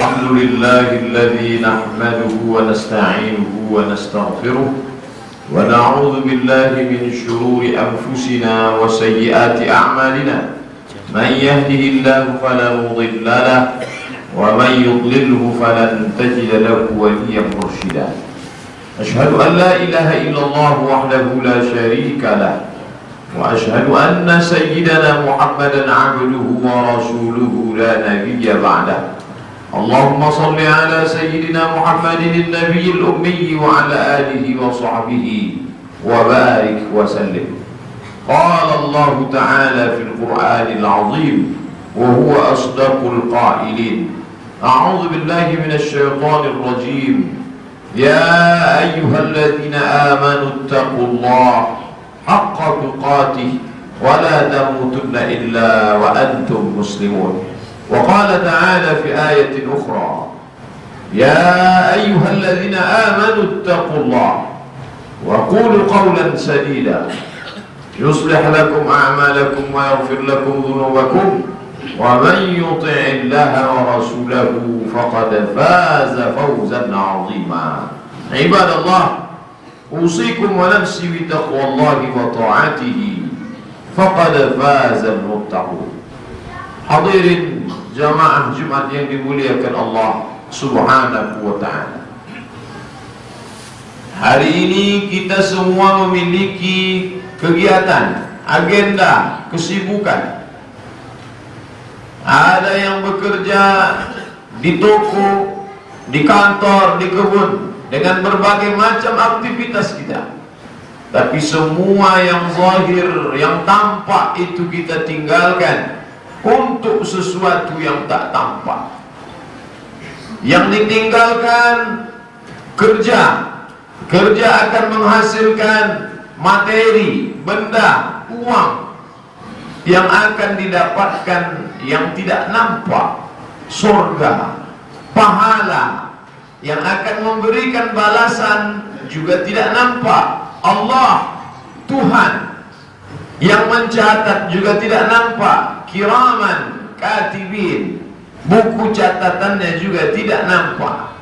الحمد لله الذي نحمده ونستعينه ونستغفره ونعوذ بالله من شرور أنفسنا وسيئات أعمالنا من يهده الله فلا مضل له ومن يضلله فلن تجد له وليا مرشدا أشهد أن لا إله إلا الله وحده لا شريك له وأشهد أن سيدنا محمدا عبده ورسوله لا نبي بعده اللهم صل على سيدنا محمد النبي الأمي وعلى آله وصحبه وبارك وسلم. قال الله تعالى في القرآن العظيم وهو أصدق القائلين أعوذ بالله من الشيطان الرجيم يا أيها الذين آمنوا اتقوا الله حق تقاته ولا تموتن إلا وأنتم مسلمون. وقال تعالى في آية أخرى يا أيها الذين آمنوا اتقوا الله وقولوا قولا سديدا يصلح لكم أعمالكم ويغفر لكم ذنوبكم ومن يطع الله ورسوله فقد فاز فوزا عظيما. عباد الله أوصيكم ونفسي بتقوى الله وطاعته فقد فاز المتقون. Hadirin jamaah Jumat yang dimuliakan Allah Subhanahu wa ta'ala, hari ini kita semua memiliki kegiatan, agenda, kesibukan. Ada yang bekerja di toko, di kantor, di kebun, dengan berbagai macam aktivitas kita. Tapi semua yang zahir, yang tampak itu kita tinggalkan untuk sesuatu yang tak tampak. Yang ditinggalkan kerja. Kerja akan menghasilkan materi, benda, uang yang akan didapatkan yang tidak nampak. Surga, pahala yang akan memberikan balasan juga tidak nampak. Allah, Tuhan yang mencatat juga tidak nampak. Kiraman katibin, buku catatannya juga tidak nampak.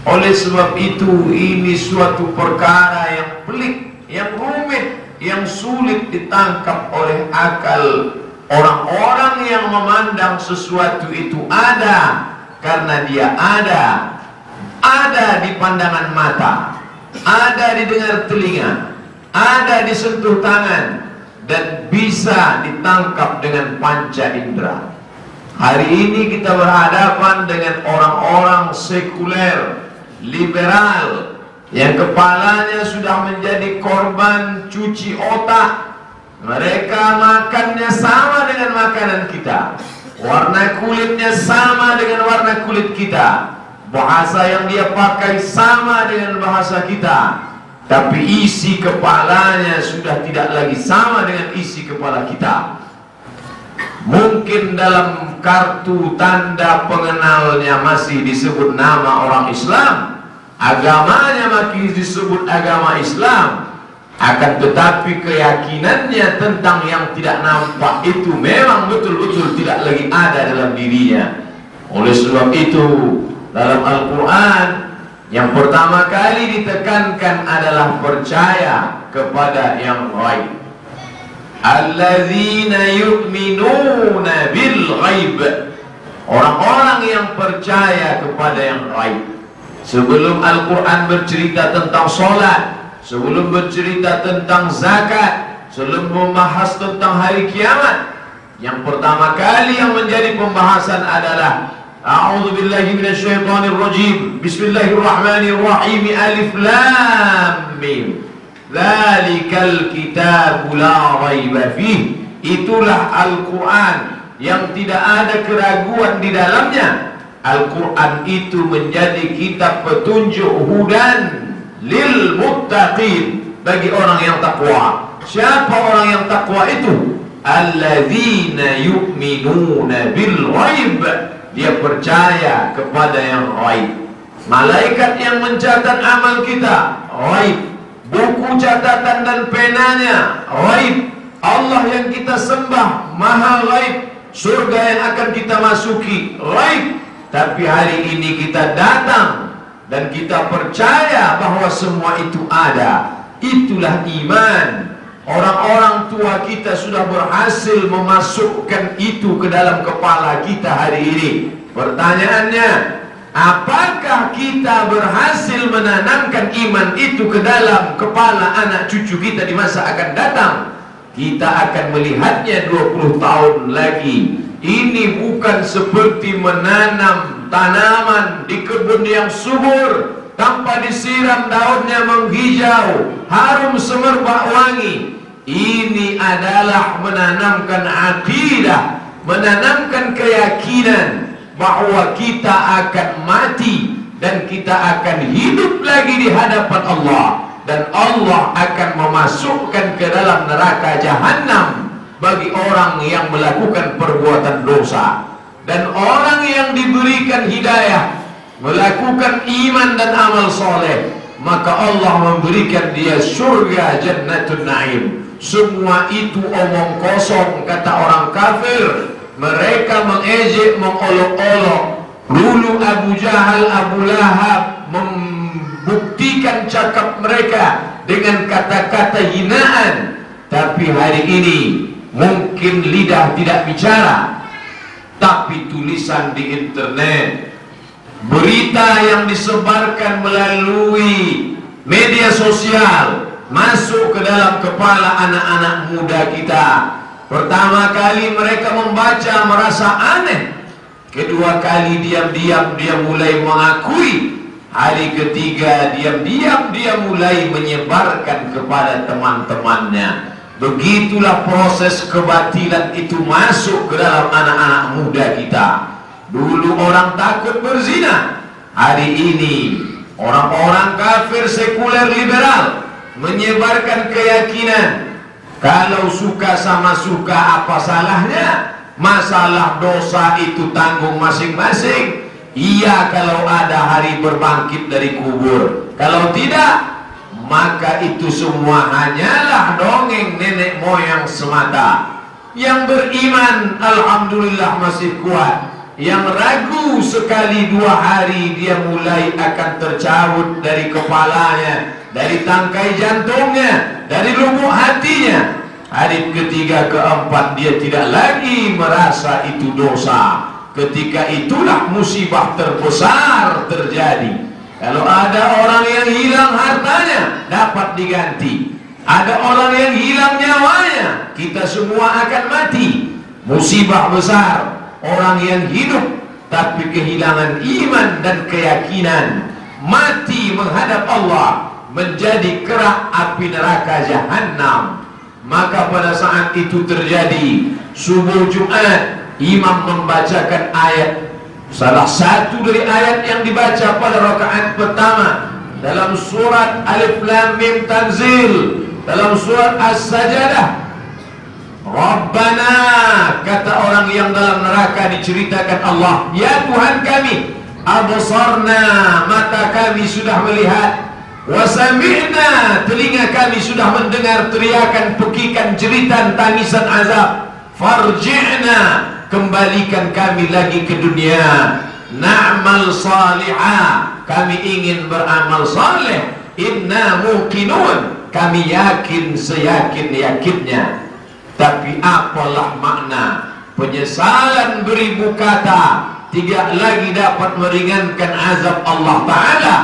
Oleh sebab itu ini suatu perkara yang pelik, yang rumit, yang sulit ditangkap oleh akal orang-orang yang memandang sesuatu itu ada karena dia ada di pandangan mata, ada didengar telinga, ada disentuh tangan, dan bisa ditangkap dengan panca indera. Hari ini kita berhadapan dengan orang-orang sekuler, liberal, yang kepalanya sudah menjadi korban cuci otak. Mereka makannya sama dengan makanan kita, warna kulitnya sama dengan warna kulit kita, bahasa yang dia pakai sama dengan bahasa kita, tapi isi kepalanya sudah tidak lagi sama dengan isi kepala kita. Mungkin dalam kartu tanda pengenalnya masih disebut nama orang Islam, agamanya masih disebut agama Islam, akan tetapi keyakinannya tentang yang tidak nampak itu memang betul-betul tidak lagi ada dalam dirinya. Oleh sebab itu dalam Al-Quran yang pertama kali ditekankan adalah percaya kepada yang ghaib. Alladzina yu'minuna bil ghaib. Orang-orang yang percaya kepada yang ghaib. Sebelum Al-Quran bercerita tentang sholat, sebelum bercerita tentang zakat, sebelum membahas tentang hari kiamat, yang pertama kali yang menjadi pembahasan adalah A'udzu billahi minasyaitonir rajim. Bismillahirrahmanirrahim. Alif lam mim. Dzalikal kitabu la raiba fih. Itulah Al-Qur'an yang tidak ada keraguan di dalamnya. Al-Qur'an itu menjadi kitab petunjuk, hudan lil muttaqin, bagi orang yang takwa. Siapa orang yang takwa itu? Alladzina yu'minuna bil ghaib. Dia percaya kepada yang ghaib. Malaikat yang mencatat amal kita ghaib. Buku catatan dan penanya ghaib. Allah yang kita sembah maha ghaib. Surga yang akan kita masuki ghaib. Tapi Tapi hari ini kita datang dan kita percaya bahwa semua itu ada. Itulah iman. Orang-orang tua kita sudah berhasil memasukkan itu ke dalam kepala kita hari ini. Pertanyaannya, apakah kita berhasil menanamkan iman itu ke dalam kepala anak cucu kita di masa akan datang? Kita akan melihatnya 20 tahun lagi. Ini bukan seperti menanam tanaman di kebun yang subur, tanpa disiram daunnya menghijau, harum semerbak wangi. Ini adalah menanamkan akidah, menanamkan keyakinan bahwa kita akan mati dan kita akan hidup lagi di hadapan Allah, dan Allah akan memasukkan ke dalam neraka jahanam bagi orang yang melakukan perbuatan dosa. Dan orang yang diberikan hidayah melakukan iman dan amal soleh, maka Allah memberikan dia surga Jannatun Naim. Semua itu omong kosong, kata orang kafir. Mereka mengejek, mengolok-olok. Dulu Abu Jahal, Abu Lahab membuktikan cakap mereka dengan kata-kata hinaan. Tapi hari ini mungkin lidah tidak bicara, tapi tulisan di internet, berita yang disebarkan melalui media sosial masuk ke dalam kepala anak-anak muda kita. Pertama kali mereka membaca merasa aneh, kedua kali diam-diam dia mulai mengakui, hari ketiga diam-diam dia mulai menyebarkan kepada teman-temannya. Begitulah proses kebatilan itu masuk ke dalam anak-anak muda kita. Dulu orang takut berzina, hari ini orang-orang kafir sekuler liberal menyebarkan keyakinan kalau suka sama suka apa salahnya, masalah dosa itu tanggung masing-masing. Iya kalau ada hari berbangkit dari kubur, kalau tidak maka itu semua hanyalah dongeng nenek moyang semata. Yang beriman alhamdulillah masih kuat, yang ragu sekali 2 hari dia mulai akan tercabut dari kepalanya, dari tangkai jantungnya, dari lubuk hatinya. Hari ketiga keempat dia tidak lagi merasa itu dosa. Ketika itulah musibah terbesar terjadi. Kalau ada orang yang hilang hartanya, dapat diganti. Ada orang yang hilang nyawanya, kita semua akan mati. Musibah besar. Orang yang hidup tapi kehilangan iman dan keyakinan, mati menghadap Allah, menjadi kerak api neraka jahanam. Maka pada saat itu terjadi subuh Jumat, imam membacakan ayat, salah satu dari ayat yang dibaca pada rakaat pertama dalam surat Alif Lam Mim Tanzil, dalam surat As-Sajadah. Rabbana, kata orang yang dalam neraka diceritakan Allah, ya Tuhan kami, absarna, mata kami sudah melihat, wasami'na, telinga kami sudah mendengar teriakan, pekikan, jeritan, tangisan azab. Farji'na, kembalikan kami lagi ke dunia. Na'mal salihah, kami ingin beramal saleh. Inna muqinun, kami yakin seyakin-yakinnya. Tapi apalah makna penyesalan beribu kata tidak lagi dapat meringankan azab Allah Ta'ala.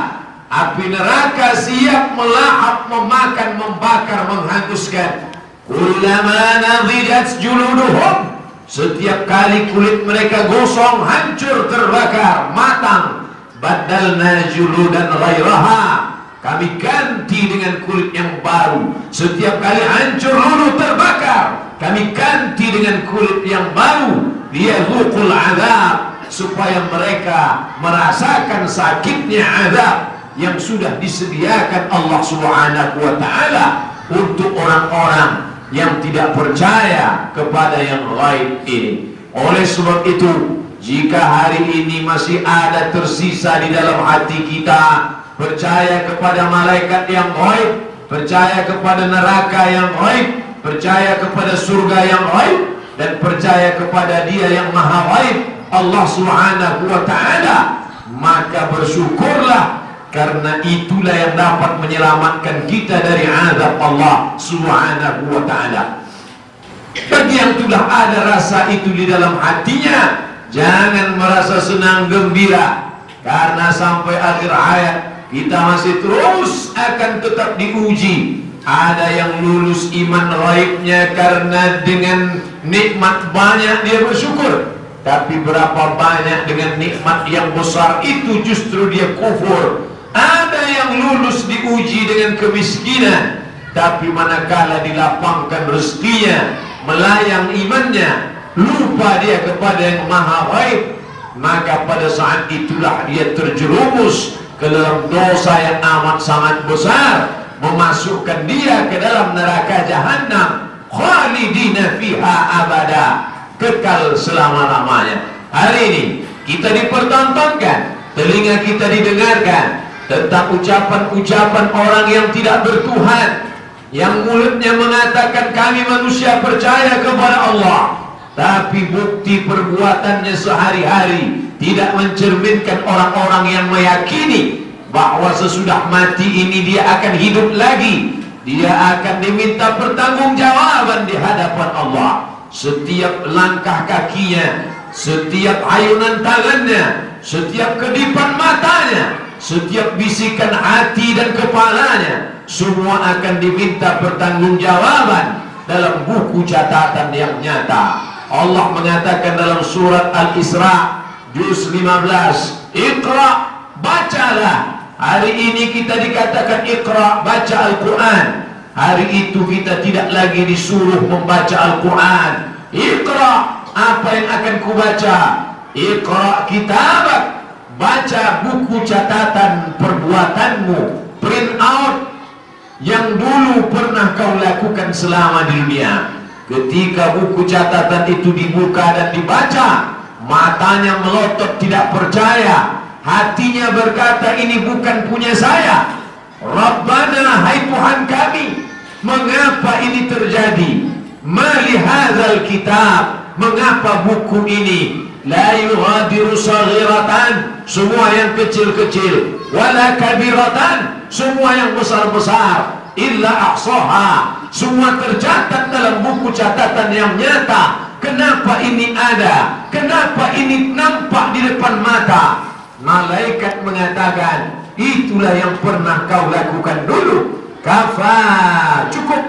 Api neraka siap melahap, memakan, membakar, menghanguskan. Kullama nadhidat juluduhum, setiap kali kulit mereka gosong, hancur, terbakar, matang, badalna juludan ghairaha, kami ganti dengan kulit yang baru. Setiap kali hancur, luluh, terbakar, kami ganti dengan kulit yang baru. Liyadhuqul azab, supaya mereka merasakan sakitnya azab yang sudah disediakan Allah Subhanahu wa Ta'ala untuk orang-orang yang tidak percaya kepada yang gaib ini. Oleh sebab itu, jika hari ini masih ada tersisa di dalam hati kita percaya kepada malaikat yang gaib, percaya kepada neraka yang gaib, percaya kepada surga yang gaib, dan percaya kepada Dia yang Maha Gaib, Allah Subhanahu wa Ta'ala, maka bersyukurlah, karena itulah yang dapat menyelamatkan kita dari azab Allah Subhanahu wa ta'ala. Bagi yang sudah ada rasa itu di dalam hatinya, jangan merasa senang gembira, karena sampai akhir hayat kita masih terus akan tetap diuji. Ada yang lulus iman raibnya karena dengan nikmat banyak dia bersyukur, tapi berapa banyak dengan nikmat yang besar itu justru dia kufur. Ada yang lulus diuji dengan kemiskinan, tapi manakala dilapangkan rezekinya, melayang imannya, lupa dia kepada yang maha baik, maka pada saat itulah dia terjerumus ke dalam dosa yang amat sangat besar, memasukkan dia ke dalam neraka jahanam, khalidina fiha abada, kekal selama-lamanya. Hari ini kita dipertontonkan, telinga kita didengarkan tentang ucapan-ucapan orang yang tidak bertuhan, yang mulutnya mengatakan kami manusia percaya kepada Allah, tapi bukti perbuatannya sehari-hari tidak mencerminkan orang-orang yang meyakini bahwa sesudah mati ini dia akan hidup lagi, dia akan diminta pertanggungjawaban di hadapan Allah. Setiap langkah kakinya, setiap ayunan tangannya, setiap kedipan matanya, setiap bisikan hati dan kepalanya, semua akan diminta pertanggungjawaban dalam buku catatan yang nyata. Allah mengatakan dalam surat Al-Isra juz 15, Iqra, bacalah. Hari ini kita dikatakan Iqra, baca Al-Quran. Hari itu kita tidak lagi disuruh membaca Al-Quran. Iqra, apa yang akan kubaca? Iqra kitabak, baca buku catatan perbuatanmu, print out yang dulu pernah kau lakukan selama di dunia. Ketika buku catatan itu dibuka dan dibaca, matanya melotot tidak percaya, hatinya berkata ini bukan punya saya. Rabbana, hai Tuhan kami, mengapa ini terjadi? Mali hadzal kitab, mengapa buku ini la yughadiru saghiratan, semua yang kecil-kecil, wala kabiratan, semua yang besar-besar, illa ahsaha, semua tercatat dalam buku catatan yang nyata. Kenapa ini ada? Kenapa ini nampak di depan mata? Malaikat mengatakan, itulah yang pernah kau lakukan dulu. Kafa, cukup.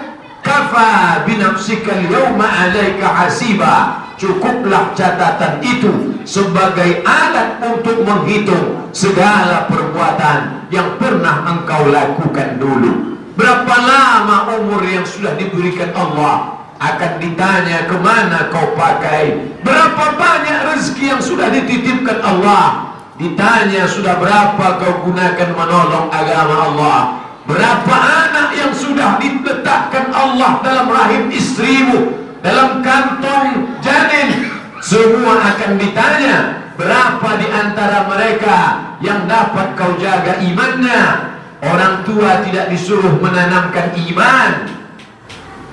Kafa binafsika al-yawma 'alaika hasiba. Cukuplah catatan itu sebagai alat untuk menghitung segala perbuatan yang pernah engkau lakukan dulu. Berapa lama umur yang sudah diberikan Allah akan ditanya kemana kau pakai. Berapa banyak rezeki yang sudah dititipkan Allah, ditanya sudah berapa kau gunakan menolong agama Allah. Berapa anak yang sudah diletakkan Allah dalam rahim istrimu, dalam kantong janin, semua akan ditanya. Berapa di antara mereka yang dapat kau jaga imannya? Orang tua tidak disuruh menanamkan iman.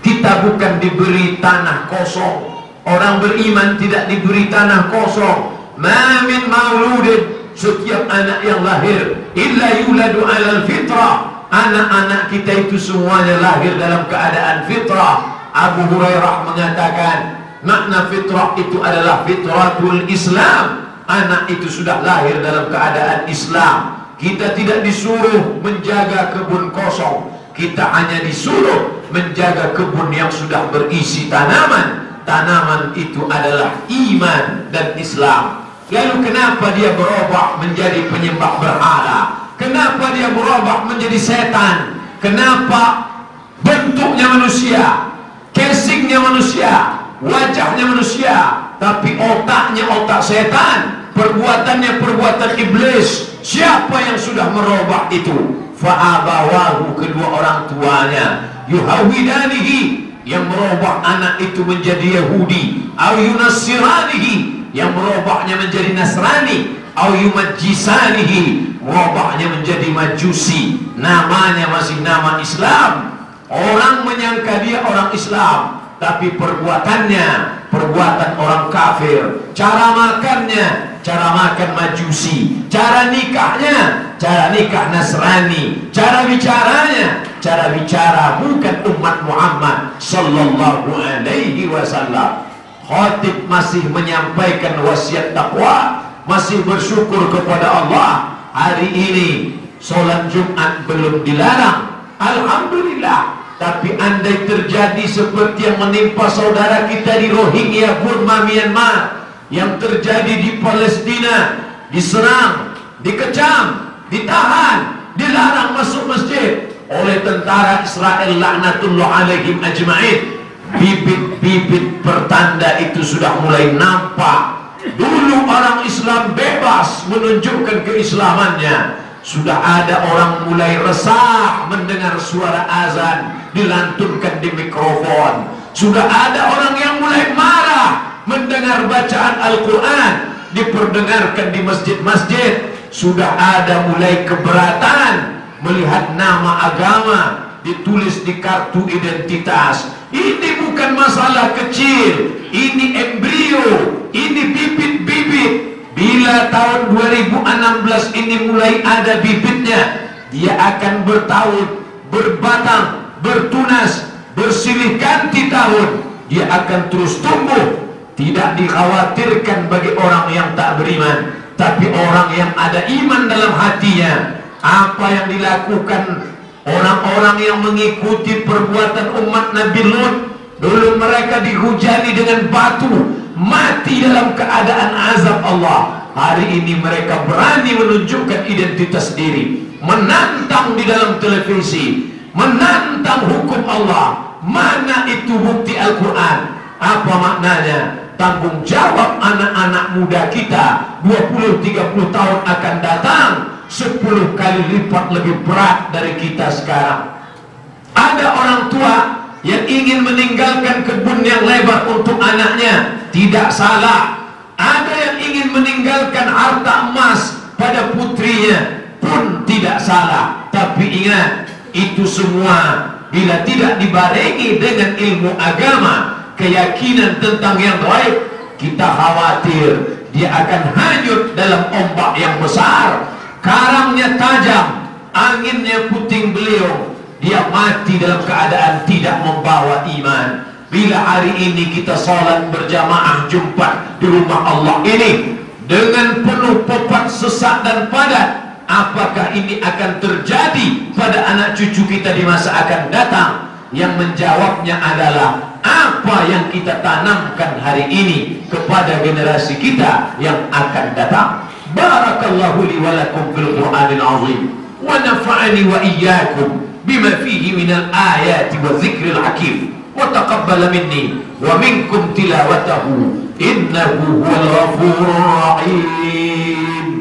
Kita bukan diberi tanah kosong. Orang beriman tidak diberi tanah kosong. Ma min mauludin, setiap anak yang lahir illa yuladu alal fitrah. Anak-anak kita itu semuanya lahir dalam keadaan fitrah. Abu Hurairah mengatakan, makna fitrah itu adalah fitratul Islam. Anak itu sudah lahir dalam keadaan Islam. Kita tidak disuruh menjaga kebun kosong, kita hanya disuruh menjaga kebun yang sudah berisi tanaman. Tanaman itu adalah iman dan Islam. Lalu kenapa dia berubah menjadi penyembah berhala? Kenapa dia berubah menjadi setan? Kenapa bentuknya manusia, casingnya manusia, wajahnya manusia, tapi otaknya otak setan, perbuatannya perbuatan iblis? Siapa yang sudah merubah itu? Fa'abawahu, kedua orang tuanya, yuhawidanihi, yang merubah anak itu menjadi Yahudi, au yunassiranihi, yang merubahnya menjadi Nasrani, au yumajjisanihi, merubahnya menjadi Majusi, namanya masih nama Islam. Orang menyangka dia orang Islam, tapi perbuatannya perbuatan orang kafir. Cara makannya cara makan Majusi, cara nikahnya, cara nikah Nasrani, cara bicara bukan umat Muhammad sallallahu alaihi wasallam. Khatib masih menyampaikan wasiat takwa, masih bersyukur kepada Allah. Hari ini sholat Jumat belum dilarang, alhamdulillah. Tapi andai terjadi seperti yang menimpa saudara kita di Rohingya, Burma, Myanmar, yang terjadi di Palestina, diserang, dikecam, ditahan, dilarang masuk masjid oleh tentara Israel laknatullah alaihim ajma'in, bibit-bibit pertanda itu sudah mulai nampak. Dulu orang Islam bebas menunjukkan keislamannya, sudah ada orang mulai resah mendengar suara azan dilantunkan di mikrofon. Sudah ada orang yang mulai marah mendengar bacaan Al-Quran diperdengarkan di masjid-masjid. Sudah ada mulai keberatan melihat nama agama ditulis di kartu identitas. Ini bukan masalah kecil, ini embrio, ini bibit-bibit. Bila tahun 2016 ini mulai ada bibitnya, dia akan bertahun, berbatang, bertunas, bersilih ganti tahun. Dia akan terus tumbuh. Tidak dikhawatirkan bagi orang yang tak beriman, tapi orang yang ada iman dalam hatinya. Apa yang dilakukan orang-orang yang mengikuti perbuatan umat Nabi Lut, dulu mereka dihujani dengan batu, mati dalam keadaan azab Allah. Hari ini mereka berani menunjukkan identitas diri, menantang di dalam televisi, menantang hukum Allah. Mana itu bukti Al-Quran? Apa maknanya? Tanggung jawab anak-anak muda kita 20-30 tahun akan datang 10 kali lipat lebih berat dari kita sekarang. Ada orang tua yang ingin meninggalkan kebun yang lebar untuk anaknya, tidak salah. Ada yang ingin meninggalkan harta emas pada putrinya, pun tidak salah. Tapi ingat, itu semua bila tidak dibarengi dengan ilmu agama, keyakinan tentang yang gaib, kita khawatir dia akan hanyut dalam ombak yang besar. Karangnya tajam, anginnya puting beliung, dia mati dalam keadaan tidak membawa iman. Bila hari ini kita salat berjamaah Jumat di rumah Allah ini dengan penuh popat sesak dan padat, apakah ini akan terjadi pada anak cucu kita di masa akan datang? Yang menjawabnya adalah apa yang kita tanamkan hari ini kepada generasi kita yang akan datang. Barakallahu li wa lakum fil Qur'anil azim wa nafa'ani wa iyyakum bima fihi minal ayati wa dzikril hakim wa taqabbala minni wa minkum tilawatahu innahu huwal ghafurur rahim.